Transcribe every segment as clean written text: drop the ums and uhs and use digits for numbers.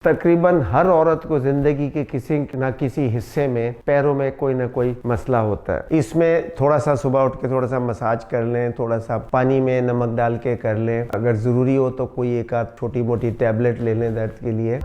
तकरीबन हर औरत को जिंदगी के किसी न किसी हिस्से में पैरों में कोई ना कोई मसला होता है। इसमें थोड़ा सा सुबह उठ के थोड़ा सा मसाज कर लें, थोड़ा सा पानी में नमक डाल के कर लें, अगर ज़रूरी हो तो कोई एक आध छोटी मोटी टैबलेट ले लें दर्द के लिए।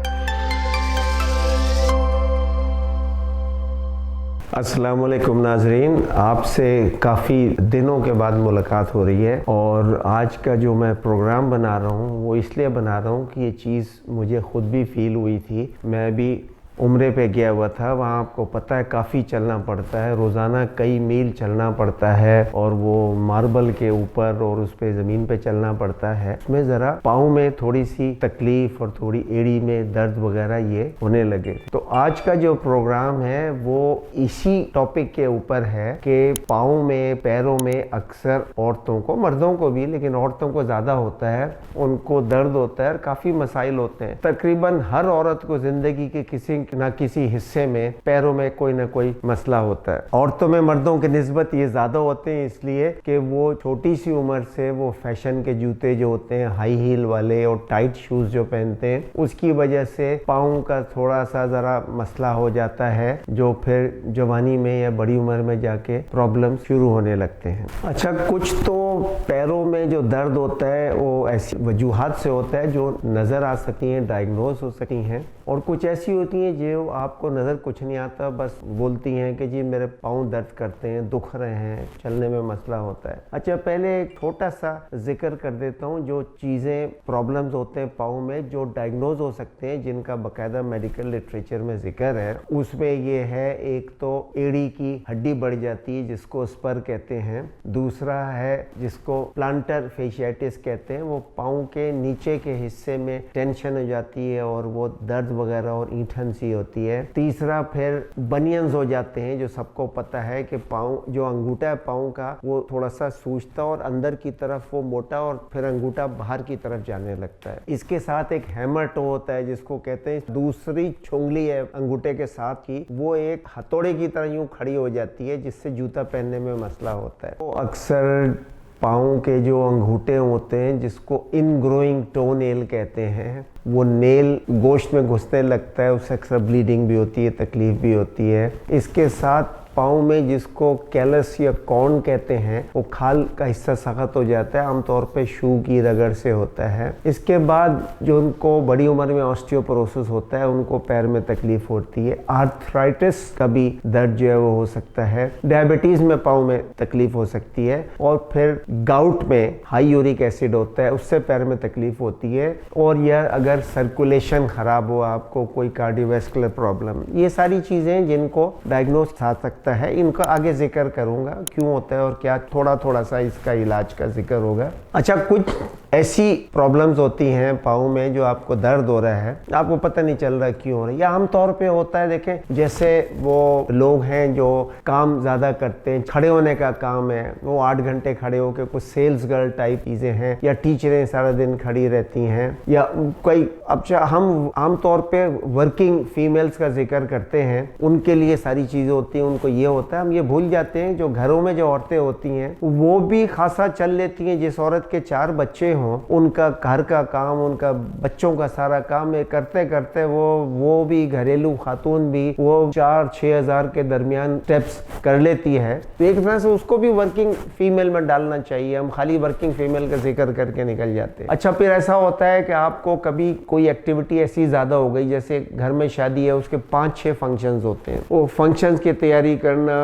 अस्सलाम वालेकुम नाजरीन, आपसे काफ़ी दिनों के बाद मुलाकात हो रही है और आज का जो मैं प्रोग्राम बना रहा हूँ वो इसलिए बना रहा हूँ कि ये चीज़ मुझे ख़ुद भी फील हुई थी। मैं भी उम्रे पे गया हुआ था, वहाँ आपको पता है काफ़ी चलना पड़ता है, रोज़ाना कई मील चलना पड़ता है और वो मार्बल के ऊपर और उस पे ज़मीन पे चलना पड़ता है। उसमें ज़रा पाँव में थोड़ी सी तकलीफ़ और थोड़ी एड़ी में दर्द वगैरह ये होने लगे। तो आज का जो प्रोग्राम है वो इसी टॉपिक के ऊपर है कि पाँव में, पैरों में अक्सर औरतों को, मर्दों को भी लेकिन औरतों को ज़्यादा होता है, उनको दर्द होता है और काफ़ी मसाइल होते हैं। तकरीबन हर औरत को ज़िंदगी के किसी ना किसी हिस्से में पैरों में कोई ना कोई मसला होता है। औरतों में मर्दों के निस्बत ये ज़्यादा होते हैं इसलिए कि वो छोटी सी उम्र से वो फैशन के जूते जो होते हैं, हाई हील वाले और टाइट शूज़ जो पहनते हैं, उसकी वजह से पाँव का थोड़ा सा ज़रा मसला हो जाता है जो फिर जवानी में या बड़ी उम्र में जाके प्रॉब्लम शुरू होने लगते हैं। अच्छा, कुछ तो पैरों में जो दर्द होता है वो ऐसी वजूहात से होता है जो नज़र आ सकती हैं, डायग्नोज हो सकती हैं, और कुछ ऐसी होती हैं जो आपको नज़र कुछ नहीं आता, बस बोलती हैं कि जी मेरे पाँव दर्द करते हैं, दुख रहे हैं, चलने में मसला होता है। अच्छा, पहले एक छोटा सा जिक्र कर देता हूँ जो चीज़ें, प्रॉब्लम्स होते हैं पाँव में जो डायग्नोज हो सकते हैं, जिनका बाकायदा मेडिकल लिटरेचर में जिक्र है। उसमें ये है, एक तो एड़ी की हड्डी बढ़ जाती है जिसको स्पर कहते हैं, दूसरा है जिसको प्लांटर फेशियाटिस कहते हैं, वो पाँव के नीचे के हिस्से में टेंशन हो जाती है और वो दर्द वगैरह और ईंठन सी होती है। तीसरा फिर बनियंस हो जाते हैं, जो सबको पता है कि पाँव, जो अंगूठा है पाँव का, वो थोड़ा सा सूजता और अंदर की तरफ वो मोटा और फिर अंगूठा बाहर की तरफ जाने लगता है। इसके साथ एक हैमर टो होता है जिसको कहते हैं, दूसरी छुंगली है अंगूठे के साथ की, वो एक हथौड़े की तरह यूं खड़ी हो जाती है जिससे जूता पहनने में मसला होता है। तो अक्सर पाँव के जो अंगूठे होते हैं जिसको इनग्रोइंग टो नेल कहते हैं, वो नेल गोश्त में घुसने लगता है, उससे अक्सर ब्लीडिंग भी होती है, तकलीफ भी होती है। इसके साथ पाँव में जिसको कैलस या कॉर्न कहते हैं, वो खाल का हिस्सा सख्त हो जाता है, आमतौर पे शू की रगड़ से होता है। इसके बाद जो उनको बड़ी उम्र में ऑस्टियोपोरोसिस होता है, उनको पैर में तकलीफ होती है। आर्थराइटिस का भी दर्द जो है वो हो सकता है। डायबिटीज़ में पाँव में तकलीफ हो सकती है और फिर गाउट में हाई यूरिक एसिड होता है, उससे पैर में तकलीफ होती है। और यह अगर सर्कुलेशन ख़राब हो, आपको कोई कार्डियोवैस्कुलर प्रॉब्लम, ये सारी चीज़ें जिनको डायग्नोज आ सकता है, इनका आगे जिक्र करूंगा क्यों होता है और क्या, थोड़ा थोड़ा सा इसका इलाज का जिक्र होगा। अच्छा, कुछ ऐसी प्रॉब्लम्स होती हैं पाँव में जो आपको दर्द हो रहा है, आपको पता नहीं चल रहा क्यों हो रहा है, या आमतौर पे होता है, देखें जैसे वो लोग हैं जो काम ज़्यादा करते हैं, खड़े होने का काम है, वो 8 घंटे खड़े होकर, कुछ सेल्स गर्ल टाइप चीज़ें हैं, या टीचरें सारा दिन खड़ी रहती हैं, या कोई, अच्छा हम आमतौर पे वर्किंग फीमेल्स का जिक्र करते हैं, उनके लिए सारी चीज़ें होती हैं। उनको ये होता है, हम ये भूल जाते हैं जो घरों में जो औरतें होती हैं वो भी खासा चल लेती हैं। जिस औरत के 4 बच्चे हों, उनका घर का काम, उनका बच्चों का सारा काम करते करते वो भी, घरेलू खातून भी, वो 4-6 हज़ार के दरमियान स्टेप्स कर लेती है। तो एक तरह से उसको भी वर्किंग फीमेल में डालना चाहिए, हम खाली वर्किंग फीमेल का जिक्र करके निकल जाते हैं। अच्छा, फिर ऐसा होता है कि आपको कभी कोई एक्टिविटी ऐसी ज़्यादा हो गई, जैसे घर में शादी है, उसके 5-6 फंक्शंस होते हैं, वो फंक्शंस की तैयारी करना,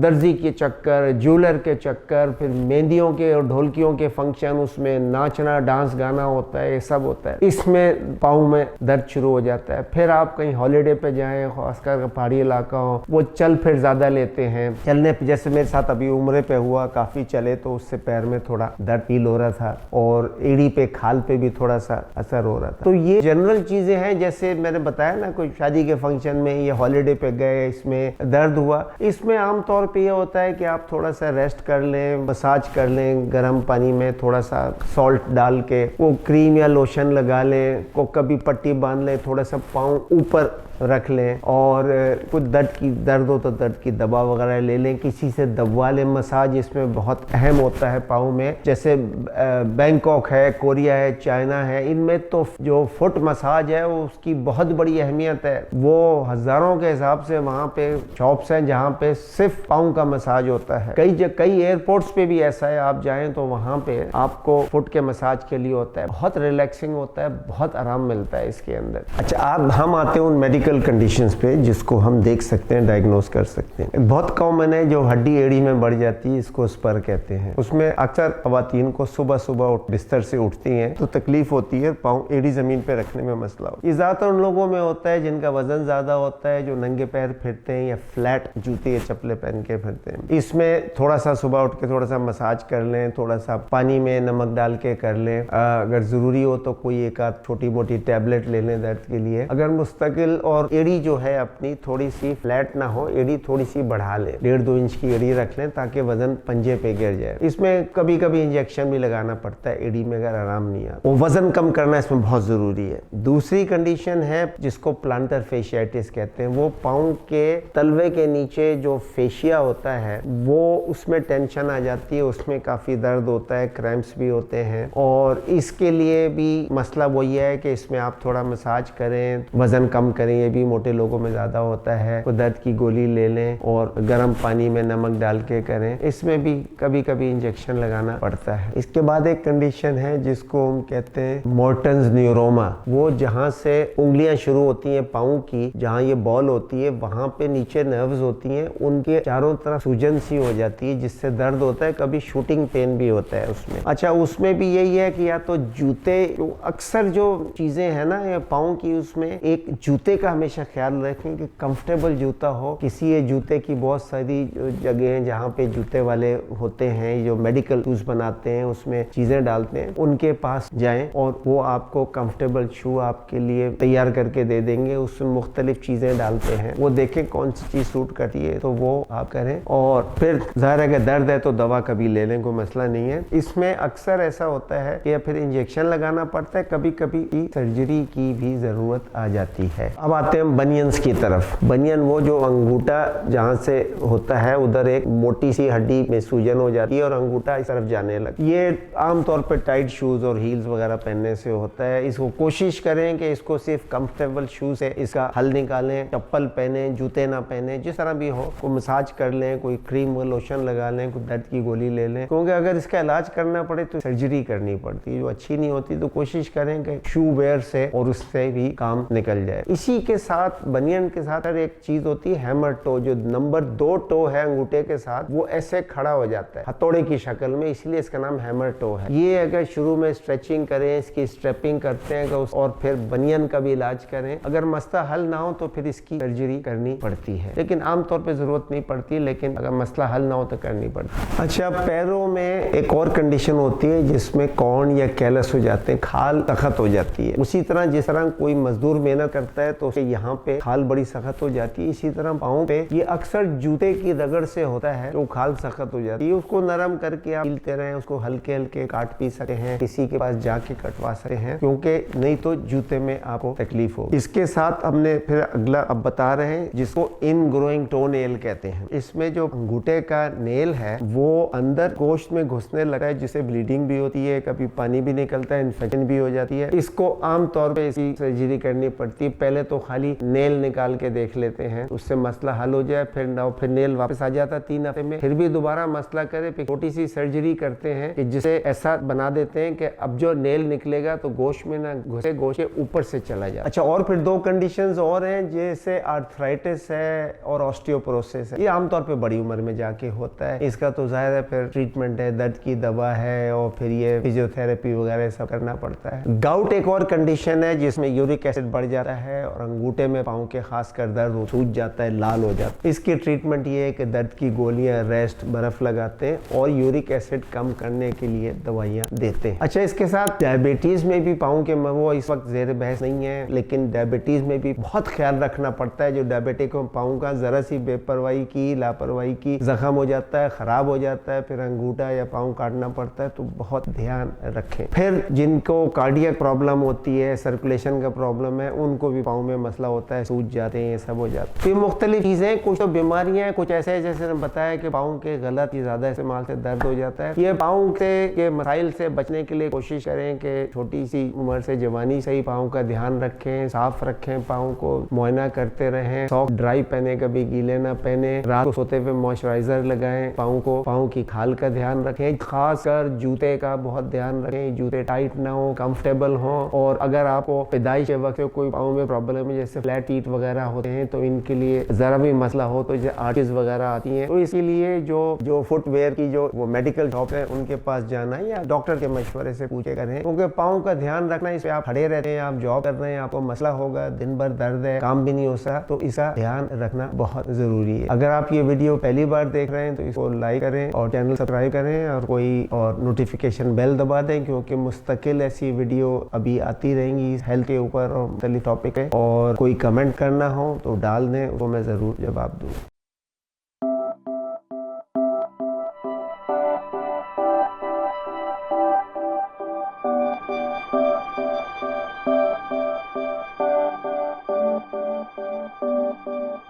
दर्जी के चक्कर, ज्वेलर के चक्कर, फिर मेहंदियों के और ढोलकियों के फंक्शन, उसमें नाचना, डांस गाना होता है, ये सब होता है, इसमें पाँव में दर्द शुरू हो जाता है। फिर आप कहीं हॉलीडे पे जाएं, खासकर पहाड़ी इलाका हो, वो चल फिर ज़्यादा लेते हैं, चलने पे, जैसे मेरे साथ अभी उम्रे पे हुआ, काफ़ी चले तो उससे पैर में थोड़ा दर्द फील हो रहा था और एड़ी पे, खाल पे भी थोड़ा सा असर हो रहा था। तो ये जनरल चीज़ें हैं, जैसे मैंने बताया ना, कोई शादी के फंक्शन में या हॉलीडे पे गए, इसमें दर्द हुआ, इसमें आमतौर पे ये होता है कि आप थोड़ा सा रेस्ट कर लें, मसाज कर लें, गर्म पानी में थोड़ा सा सॉल्ट डाल के वो क्रीम या लोशन लगा लें, को कभी पट्टी बांध लें, थोड़ा सा पाँव ऊपर रख लें, और कुछ दर्द हो तो दर्द की दवा वगैरह ले लें, किसी से दबवा लें। मसाज इसमें बहुत अहम होता है पाँव में, जैसे बैंकॉक है, कोरिया है, चाइना है, इनमें तो जो फुट मसाज है उसकी बहुत बड़ी अहमियत है। वो हजारों के हिसाब से वहाँ पे शॉप्स हैं जहाँ पे सिर्फ पाँव का मसाज होता है। कई एयरपोर्ट्स पे भी ऐसा है, आप जाएं तो वहाँ पे आपको फुट के मसाज के लिए होता है। बहुत रिलैक्सिंग होता है, बहुत आराम मिलता है इसके अंदर। अच्छा, हम आते हैं उन मेडिकल कंडीशंस पे जिसको हम देख सकते हैं, डायग्नोस कर सकते हैं। बहुत कॉमन है जो हड्डी एड़ी में बढ़ जाती है, इसको स्पर कहते हैं। उसमें अक्सर खवातीन को सुबह सुबह बिस्तर से उठती हैं तो तकलीफ होती है, पाँव एड़ी जमीन पे रखने में मसला हो। ये ज्यादातर उन लोगों में होता है जिनका वजन ज्यादा होता है, जो नंगे पैर फिरते हैं या फ्लैट जूते या चप्पलें पहन के फिरते हैं। इसमें थोड़ा सा सुबह उठ के थोड़ा सा मसाज कर लें, थोड़ा सा पानी में नमक डाल के कर लें। अगर जरूरी हो तो कोई एक आध छोटी मोटी टैबलेट ले लें दर्द के लिए। अगर मुस्तकिल और एड़ी जो है अपनी थोड़ी सी फ्लैट ना हो, एड़ी थोड़ी सी बढ़ा लें, 1.5-2 इंच की एड़ी रख लें ताकि वजन पंजे पे गिर जाए। इसमें कभी कभी इंजेक्शन भी लगाना पड़ता है एड़ी में अगर आराम नहीं आता। वो वजन कम करना इसमें बहुत जरूरी है। दूसरी कंडीशन है जिसको प्लांटर फेशियाटिस कहते हैं। वो पाँव के तलवे के नीचे जो फेशिया होता है वो उसमें टेंशन आ जाती है, उसमें काफी दर्द होता है, क्रैम्प्स भी होते हैं, और इसके लिए भी मसला वही है कि इसमें आप थोड़ा मसाज करें, वजन कम करें। ये भी मोटे लोगों में ज्यादा होता है। तो दर्द की गोली ले लें और गर्म पानी में नमक डाल के करें। इसमें भी कभी कभी इंजेक्शन लगाना पड़ता है। इसके बाद एक कंडीशन है जिसको हम कहते हैं मोर्टन्स न्यूरोमा। वो जहाँ से उंगलियां शुरू होती हैं पाँव की, जहाँ ये बॉल होती है, वहां पे नीचे नर्व्स होती हैं, उनके चारों तरफ सूजन सी हो जाती है जिससे दर्द होता है, कभी शूटिंग पेन भी होता है उसमें। अच्छा, उसमें भी यही है कि या तो जूते, अक्सर जो चीजें हैं ना ये पाँव की, उसमें एक जूते का हमेशा ख्याल रखें कि कंफर्टेबल जूता हो। किसी ये जूते की बहुत सारी जगह हैं जहाँ पे जूते वाले होते हैं जो मेडिकल शूज बनाते हैं, उसमें चीजें डालते हैं, उनके पास जाएं और वो आपको कंफर्टेबल शू आपके लिए तैयार करके दे देंगे। उसमें मुख्तलिफ चीजें डालते हैं, वो देखें कौन सी चीज सूट करती है तो वो आप करें। और फिर ज़ाहिर है कि दर्द है तो दवा कभी ले लें, कोई मसला नहीं है। इसमें अक्सर ऐसा होता है कि फिर इंजेक्शन लगाना पड़ता है, कभी कभी सर्जरी की भी जरूरत आ जाती है। अब आते हैं बनियंस की तरफ। बनियन वो जो अंगूठा जहाँ से होता है उधर एक मोटी सी हड्डी में सूजन हो जाती है और अंगूठा इस तरफ जाने लगता है। ये आमतौर पर टाइट शूज और हील्स वगैरह पहनने से होता है। इसको कोशिश करें कि इसको सिर्फ कंफर्टेबल शूज से इसका हल निकालें, चप्पल पहने, जूते ना पहने, जिस तरह भी हो, कोई मसाज कर लें, कोई क्रीम व लोशन लगा लें, कोई दर्द की गोली ले लें, क्योंकि अगर इसका इलाज करना पड़े तो सर्जरी करनी पड़ती है जो अच्छी नहीं होती। तो कोशिश करें कि शू वेयर से और उससे भी काम निकल जाए। इसी के साथ बनियन के साथ एक चीज होती है हैमर टो, जो नंबर 2 टो है अंगूठे के साथ, वो ऐसे खड़ा हो जाता है हथौड़े की शक्ल में, इसलिए इसका नाम हैमर टो है। ये अगर शुरू में स्ट्रेचिंग करें, इसकी स्ट्रेपिंग करते हैं और फिर बनियन का भी इलाज करें, अगर मसला हल ना हो तो फिर इसकी सर्जरी करनी पड़ती है, लेकिन आमतौर पर जरूरत नहीं पड़ती, लेकिन अगर मसला हल ना हो तो करनी पड़ती है। अच्छा, पैरों में एक और कंडीशन होती है जिसमें कॉर्न या कैलस हो जाते हैं, खाल सख्त हो जाती है। उसी तरह जिस तरह कोई मजदूर मेहनत करता है तो उसके यहाँ पे खाल बड़ी सख्त हो जाती है, इसी तरह पाँव पे ये अक्सर जूते की रगड़ से होता है, जो खाल सख्त हो जाती है। उसको नरम करके आप हिलते रहें, उसको हल्के हल्के काट पी सकते हैं, किसी के पास जाके कटवा सकते हैं, क्योंकि नहीं तो जूते में आपको तकलीफ हो। इसके साथ हमने फिर अगला अब बता रहे हैं जिसको इन ग्रोइंग टो नेल कहते हैं। इसमें जो अंगूठे का नेल है वो अंदर गोश्त में घुसने लगा है, जिससे ब्लीडिंग भी होती है, कभी पानी भी निकलता है, इन्फेक्शन भी हो जाती है। इसको आमतौर पे इसकी सर्जरी करनी पड़ती है। पहले तो खाली नेल निकाल के देख लेते हैं, उससे मसला हल हो जाए, फिर नेल वापस आ जाता 3 हफ्ते में, फिर भी दोबारा मसला करे, फिर छोटी सी सर्जरी करते हैं कि जिसे ऐसा बना देते हैं कि अब जो नेल निकलेगा तो गोश्त में ना घुसे, गोश्त के ऊपर से चला जाए। अच्छा, और फिर 2 कंडीशंस और हैं, जैसे आर्थराइटिस है और ऑस्टियोपोरोसिस है। ये आमतौर पे बड़ी उम्र में जाके होता है। इसका तो जाहिर है फिर ट्रीटमेंट है, दर्द की दवा है और फिर ये फिजियोथेरेपी वगैरह सब करना पड़ता है। गाउट एक और कंडीशन है जिसमें यूरिक एसिड बढ़ जाता है और अंगूठे में पाँव के खासकर दर्द सूज जाता है, लाल हो जाता है। इसकी ट्रीटमेंट ये है कि दर्द की गोलियां, रेस्ट, बर्फ लगाते हैं और यूरिक एसिड कम करने के लिए दवाइयां देते हैं। अच्छा, इसके साथ डायबिटीज में भी पाँव के, वो इस वक्त जेर बहस नहीं है, लेकिन डायबिटीज में भी बहुत ख्याल रखना पड़ता है। जो डायबिटिक पाँव का जरा सी बेपरवाही की, लापरवाही की, जख्म हो जाता है, खराब हो जाता है, फिर अंगूठा या पाँव काटना पड़ता है, तो बहुत ध्यान रखें। फिर जिनको कार्डियक प्रॉब्लम होती है, सर्कुलेशन का प्रॉब्लम है, उनको भी पाँव में मसला होता है, सूज जाते हैं, ये सब हो जाता है। फिर मुख्तलिफ चीज़ें, कुछ तो बीमारियां हैं, कुछ ऐसे जैसे ने बताया कि पाँव के गलत या ज़्यादा इस्तेमाल से दर्द हो जाता है। ये पाँव के मसाइल से बचने के लिए कोशिश करें कि छोटी सी उम्र से जवानी से ही पाँव का ध्यान रखें, साफ रखें, पाँव को मुआयना करते रहें, सॉक्स ड्राई पहने, कभी गीले ना पहने, रात को सोते हुए मॉइस्चराइजर लगाएं, पाँव की खाल का ध्यान रखें, खासकर जूते का बहुत ध्यान रखें, जूते टाइट ना हो, कंफर्टेबल हो। और अगर आपको पैदाइश के वक्त कोई पाँव में प्रॉब्लम है जैसे फ्लैट फीट वगैरह होते हैं तो इनके लिए जरा भी मसला हो तो जैसे आर्टिस वगैरह आती हैं, तो इसके लिए जो फुटवेयर की जो वो मेडिकल शॉप है उनके पास जाना है या डॉक्टर के मशवरे से पूछे करें, क्योंकि पाँव का ध्यान रखना, इस पे आप खड़े रहते हैं, आप जॉब कर रहे हैं, आपको मसला होगा, दिन भर दर्द है, काम भी नहीं हो सकता, तो इसका ध्यान रखना बहुत जरूरी है। अगर आप ये वीडियो पहली बार देख रहे हैं तो इसको लाइक करें और चैनल सब्सक्राइब करें और कोई और नोटिफिकेशन बेल दबा दें, क्योंकि मुस्तकिल ऐसी वीडियो अभी आती रहेंगी हेल्थ के ऊपर और मुख्तलिफ टॉपिक है। और कोई कमेंट करना हो तो डाल दें, उसको मैं ज़रूर जवाब दूँ।